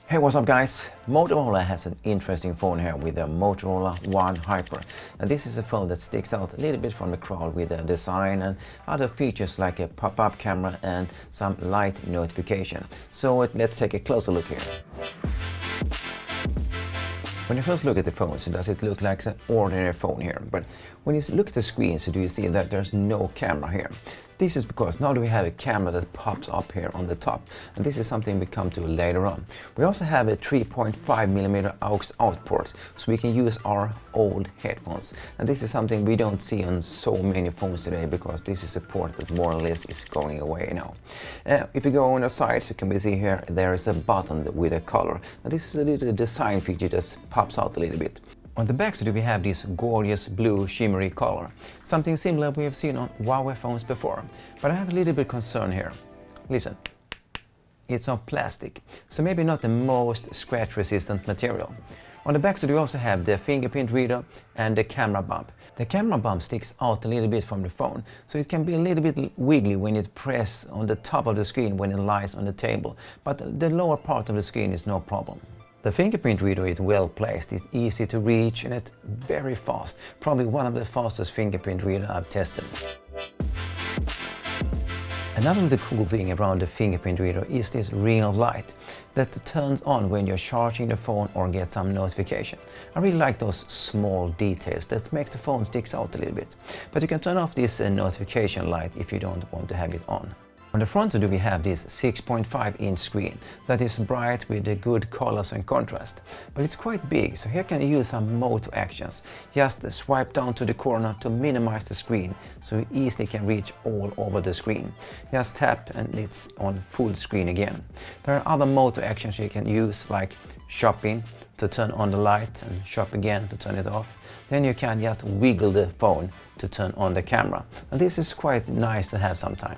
Hey, what's up guys? Motorola has an interesting phone here with the Motorola One Hyper. And this is a phone that sticks out a little bit from the crowd with the design and other features like a pop-up camera and some light notification. So let's take a closer look here. When you first look at the phone, so does it look like an ordinary phone here? But when you look at the screen, so do you see that there's no camera here? This is because now we have a camera that pops up here on the top, and this is something we come to later on. We also have a 3.5mm aux out port, so we can use our old headphones. And this is something we don't see on so many phones today, because this is a port that more or less is going away now. If you go on the side, so can we see here, there is a button with a color. And this is a little design feature that pops out a little bit. On the back side we have this gorgeous blue shimmery color, something similar we have seen on Huawei phones before. But I have a little bit concern here. Listen, it's on plastic, so maybe not the most scratch resistant material. On the back side we also have the fingerprint reader and the camera bump. The camera bump sticks out a little bit from the phone, so it can be a little bit wiggly when it presses on the top of the screen when it lies on the table, but the lower part of the screen is no problem. The fingerprint reader is well placed, it's easy to reach and it's very fast. Probably one of the fastest fingerprint reader I've tested. Another little cool thing around the fingerprint reader is this ring of light that turns on when you're charging the phone or get some notification. I really like those small details that make the phone sticks out a little bit. But you can turn off this notification light if you don't want to have it on. On the front we have this 6.5-inch screen that is bright with the good colors and contrast. But it's quite big, so here can you use some moto actions. Just swipe down to the corner to minimize the screen, so you easily can reach all over the screen. Just tap and it's on full screen again. There are other moto actions you can use, like shopping to turn on the light and shop again to turn it off. Then you can just wiggle the phone to turn on the camera. And this is quite nice to have sometime.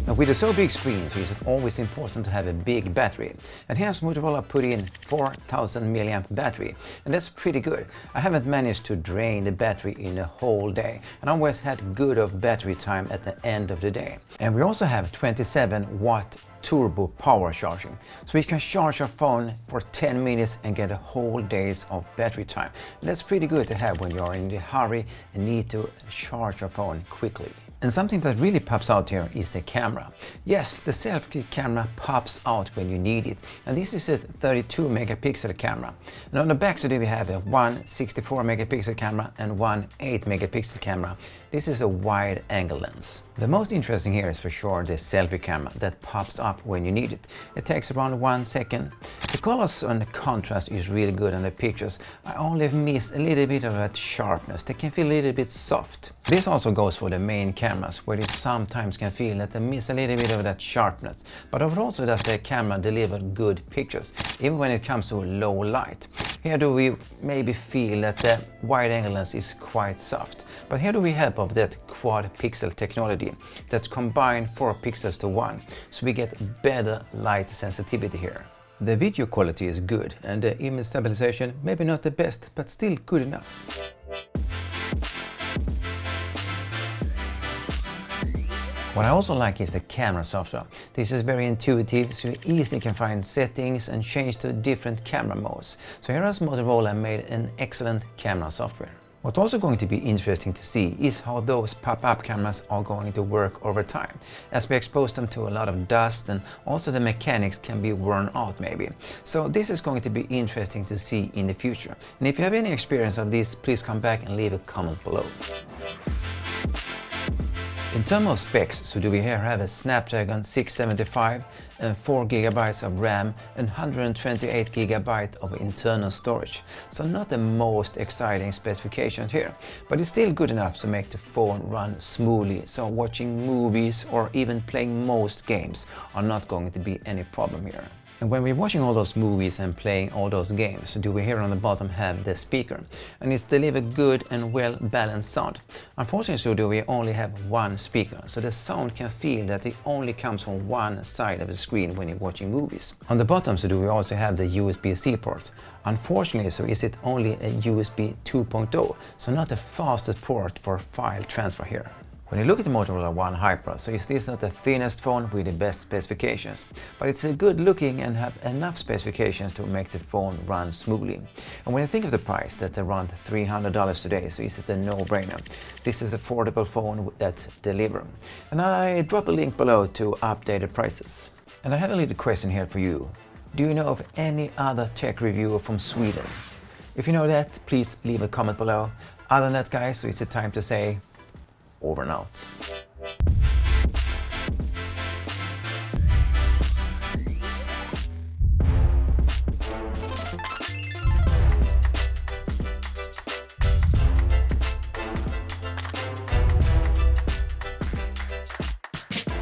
Now, with a so big screen, so it's always important to have a big battery. And here's Motorola put in 4000 mAh battery, and that's pretty good. I haven't managed to drain the battery in a whole day, and I always had good of battery time at the end of the day. And we also have 27-watt turbo power charging, so you can charge your phone for 10 minutes and get a whole day's of battery time. And that's pretty good to have when you're in a hurry and need to charge your phone quickly. And something that really pops out here is the camera. Yes, the selfie camera pops out when you need it. And this is a 32 megapixel camera. And on the back side we have a 164 megapixel camera and one 8 megapixel camera. This is a wide angle lens. The most interesting here is for sure the selfie camera that pops up when you need it. It takes around 1 second. The colors and the contrast is really good on the pictures. I only miss a little bit of that sharpness. They can feel a little bit soft. This also goes for the main cameras, where you sometimes can feel that they miss a little bit of that sharpness. But overall does the camera deliver good pictures, even when it comes to low light. Here do we maybe feel that the wide angle lens is quite soft. But here do we help of that quad pixel technology that combine 4 pixels to 1, so we get better light sensitivity here. The video quality is good and the image stabilization maybe not the best, but still good enough. What I also like is the camera software. This is very intuitive, so you easily can find settings and change to different camera modes. So here has Motorola made an excellent camera software. What's also going to be interesting to see is how those pop-up cameras are going to work over time, as we expose them to a lot of dust and also the mechanics can be worn out maybe. So this is going to be interesting to see in the future. And if you have any experience of this, please come back and leave a comment below. In terms of specs, so do we here have a Snapdragon 675 and 4 GB of RAM and 128 GB of internal storage. So not the most exciting specifications here, but it's still good enough to make the phone run smoothly, so watching movies or even playing most games are not going to be any problem here. And when we're watching all those movies and playing all those games, do we here on the bottom have the speaker, and it's delivered good and well balanced sound. Unfortunately, do we only have one speaker, so the sound can feel that it only comes from one side of the screen when you're watching movies. On the bottom, so do we also have the USB-C port. Unfortunately, so is it only a USB 2.0, so not the fastest port for file transfer here. When you look at the Motorola One Hyper, so it's not the thinnest phone with the best specifications, but it's a good looking and have enough specifications to make the phone run smoothly. And when you think of the price, that's around $300 today, so is it a no-brainer? This is an affordable phone that delivers. And I drop a link below to updated prices. And I have a little question here for you. Do you know of any other tech reviewer from Sweden? If you know that, please leave a comment below. Other than that, guys, so it's time to say over and out.